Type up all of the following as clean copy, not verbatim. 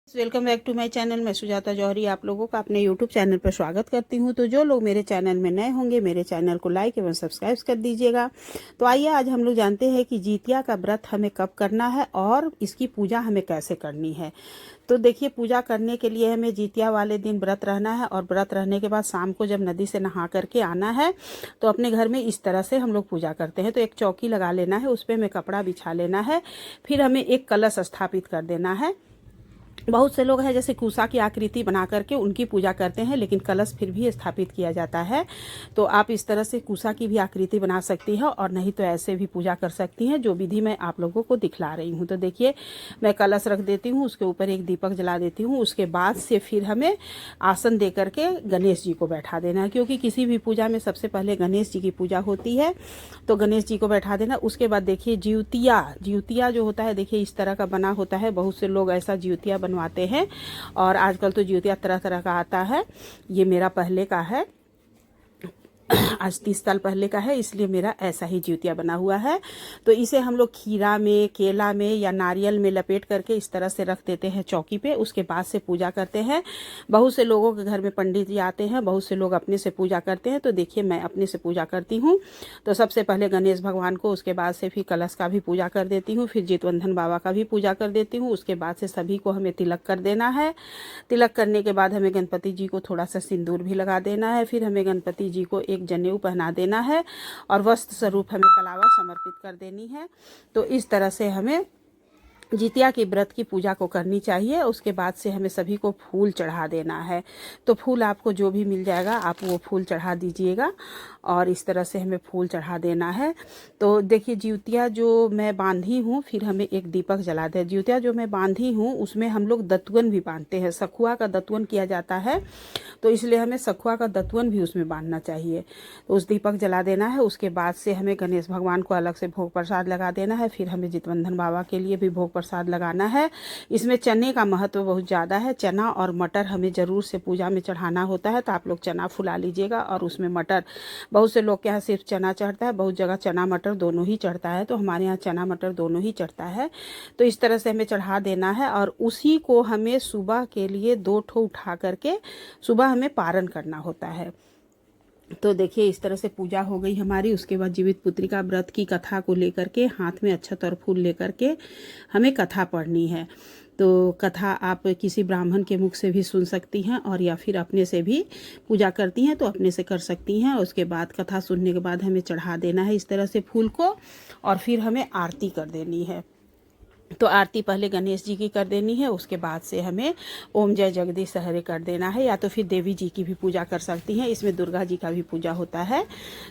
Welcome back to my channel. मैं सुजाता जौहरी आप लोगों का अपने यूट्यूब चैनल पर स्वागत करती हूं। तो जो लोग मेरे चैनल में नए होंगे मेरे चैनल को लाइक एवं सब्सक्राइब कर दीजिएगा। तो आइए आज हम लोग जानते हैं कि जितिया का व्रत हमें कब करना है और इसकी पूजा हमें कैसे करनी है। तो देखिए, पूजा करने के लिए हमें जितिया वाले दिन व्रत रहना है और व्रत रहने के बाद शाम को जब नदी से नहा करके आना है तो अपने घर में इस तरह से हम लोग पूजा करते हैं। तो एक चौकी लगा लेना है, उस पर हमें कपड़ा बिछा लेना है, फिर हमें एक कलश स्थापित कर देना है। बहुत से लोग हैं जैसे कुसा की आकृति बना करके उनकी पूजा करते हैं, लेकिन कलश फिर भी स्थापित किया जाता है। तो आप इस तरह से कुसा की भी आकृति बना सकती हैं और नहीं तो ऐसे भी पूजा कर सकती हैं, जो विधि मैं आप लोगों को दिखला रही हूँ। तो देखिए, मैं कलश रख देती हूँ, उसके ऊपर एक दीपक जला देती हूँ। उसके बाद से फिर हमें आसन दे करके गणेश जी को बैठा देना है, क्योंकि किसी भी पूजा में सबसे पहले गणेश जी की पूजा होती है। तो गणेश जी को बैठा देना। उसके बाद देखिए, जिउतिया जो होता है, देखिए इस तरह का बना होता है। बहुत से लोग ऐसा जिउतिया बनवाते हैं और आजकल तो जिउतिया तरह तरह का आता है। ये मेरा पहले का है, आज 30 साल पहले का है, इसलिए मेरा ऐसा ही जिउतिया बना हुआ है। तो इसे हम लोग खीरा में, केला में या नारियल में लपेट करके इस तरह से रख देते हैं चौकी पे। उसके बाद से पूजा करते हैं। बहुत से लोगों के घर में पंडित जी आते हैं, बहुत से लोग अपने से पूजा करते हैं। तो देखिए, मैं अपने से पूजा करती हूँ। तो सबसे पहले गणेश भगवान को, उसके बाद से फिर कलश का भी पूजा कर देती हूँ, फिर जितवंधन बाबा का भी पूजा कर देती हूँ। उसके बाद से सभी को हमें तिलक कर देना है। तिलक करने के बाद हमें गणपति जी को थोड़ा सा सिंदूर भी लगा देना है। फिर हमें गणपति जी को एक जनेऊ पहना देना है और वस्त्र स्वरूप हमें कलावा समर्पित कर देनी है। तो इस तरह से हमें जितिया के व्रत की पूजा को करनी चाहिए। उसके बाद से हमें सभी को फूल चढ़ा देना है। तो फूल आपको जो भी मिल जाएगा आप वो फूल चढ़ा दीजिएगा और इस तरह से हमें फूल चढ़ा देना है। तो देखिए, जिउतिया जो मैं बांधी हूँ, फिर हमें एक दीपक जला दे। जिउतिया जो मैं बांधी हूँ उसमें हम लोग दतवन भी बांधते हैं, सखुआ का दतवन किया जाता है, तो इसलिए हमें सखुआ का दतवन भी उसमें बांधना चाहिए। तो उस दीपक जला देना है। उसके बाद से हमें गणेश भगवान को अलग से भोग प्रसाद लगा देना है। फिर हमें जितवंधन बाबा के लिए भी भोग प्रसाद लगाना है। इसमें चने का महत्व बहुत ज़्यादा है। चना और मटर हमें ज़रूर से पूजा में चढ़ाना होता है। तो आप लोग चना फुला लीजिएगा और उसमें मटर, बहुत से लोग के यहाँ सिर्फ चना चढ़ता है, बहुत जगह चना मटर दोनों ही चढ़ता है। तो हमारे यहाँ चना मटर दोनों ही चढ़ता है। तो इस तरह से हमें चढ़ा देना है और उसी को हमें सुबह के लिए 2 ठो उठा करके सुबह हमें पारण करना होता है। तो देखिए, इस तरह से पूजा हो गई हमारी। उसके बाद जीवित पुत्री का व्रत की कथा को लेकर के हाथ में अक्षत और फूल लेकर के हमें कथा पढ़नी है। तो कथा आप किसी ब्राह्मण के मुख से भी सुन सकती हैं और या फिर अपने से भी पूजा करती हैं तो अपने से कर सकती हैं। उसके बाद कथा सुनने के बाद हमें चढ़ा देना है इस तरह से फूल को और फिर हमें आरती कर देनी है। तो आरती पहले गणेश जी की कर देनी है, उसके बाद से हमें ओम जय जगदीश हरे कर देना है, या तो फिर देवी जी की भी पूजा कर सकती हैं। इसमें दुर्गा जी का भी पूजा होता है।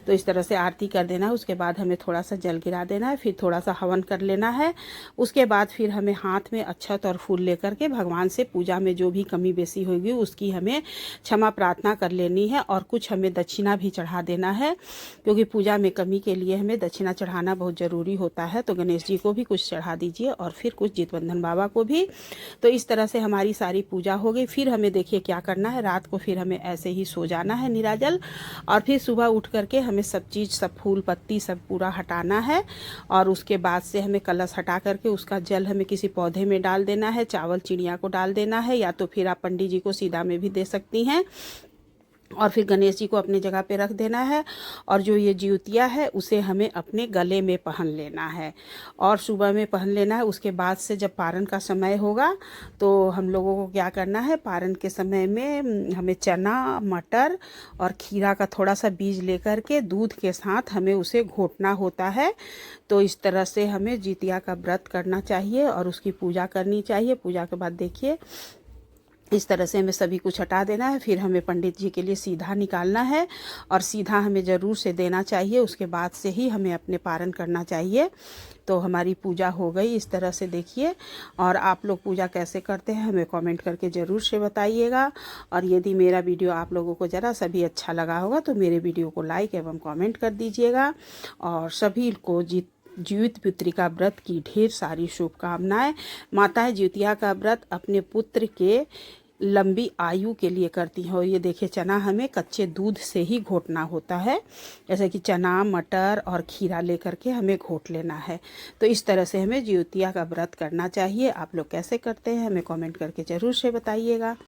तो इस तरह से आरती कर देना है। उसके बाद हमें थोड़ा सा जल गिरा देना है, फिर थोड़ा सा हवन कर लेना है। उसके बाद फिर हमें हाथ में अक्षत और फूल लेकर के भगवान से पूजा में जो भी कमी बेसी होगी उसकी हमें क्षमा प्रार्थना कर लेनी है और कुछ हमें दक्षिणा भी चढ़ा देना है, क्योंकि पूजा में कमी के लिए हमें दक्षिणा चढ़ाना बहुत ज़रूरी होता है। तो गणेश जी को भी कुछ चढ़ा दीजिए और फिर कुछ जितवंधन बाबा को भी। तो इस तरह से हमारी सारी पूजा हो गई। फिर हमें देखिए क्या करना है, रात को फिर हमें ऐसे ही सो जाना है निराजल, और फिर सुबह उठ करके हमें सब चीज़, सब फूल पत्ती सब पूरा हटाना है और उसके बाद से हमें कलश हटा करके उसका जल हमें किसी पौधे में डाल देना है, चावल चिड़िया को डाल देना है, या तो फिर आप पंडित जी को सीधा में भी दे सकती हैं और फिर गणेश जी को अपनी जगह पे रख देना है। और जो ये जिउतिया है उसे हमें अपने गले में पहन लेना है और सुबह में पहन लेना है। उसके बाद से जब पारण का समय होगा तो हम लोगों को क्या करना है, पारण के समय में हमें चना, मटर और खीरा का थोड़ा सा बीज लेकर के दूध के साथ हमें उसे घोटना होता है। तो इस तरह से हमें जितिया का व्रत करना चाहिए और उसकी पूजा करनी चाहिए। पूजा के बाद देखिए, इस तरह से हमें सभी कुछ हटा देना है। फिर हमें पंडित जी के लिए सीधा निकालना है और सीधा हमें ज़रूर से देना चाहिए। उसके बाद से ही हमें अपने पारण करना चाहिए। तो हमारी पूजा हो गई इस तरह से देखिए। और आप लोग पूजा कैसे करते हैं हमें कमेंट करके ज़रूर से बताइएगा। और यदि मेरा वीडियो आप लोगों को ज़रा सा भी अच्छा लगा होगा तो मेरे वीडियो को लाइक एवं कमेंट कर दीजिएगा। और सभी को जीवित पुत्री का व्रत की ढेर सारी शुभकामनाएं। माता जिउतिया का व्रत अपने पुत्र के लंबी आयु के लिए करती हूँ। और ये देखिए चना हमें कच्चे दूध से ही घोटना होता है, जैसे कि चना, मटर और खीरा लेकर के हमें घोट लेना है। तो इस तरह से हमें जिउतिया का व्रत करना चाहिए। आप लोग कैसे करते हैं हमें कमेंट करके ज़रूर से बताइएगा।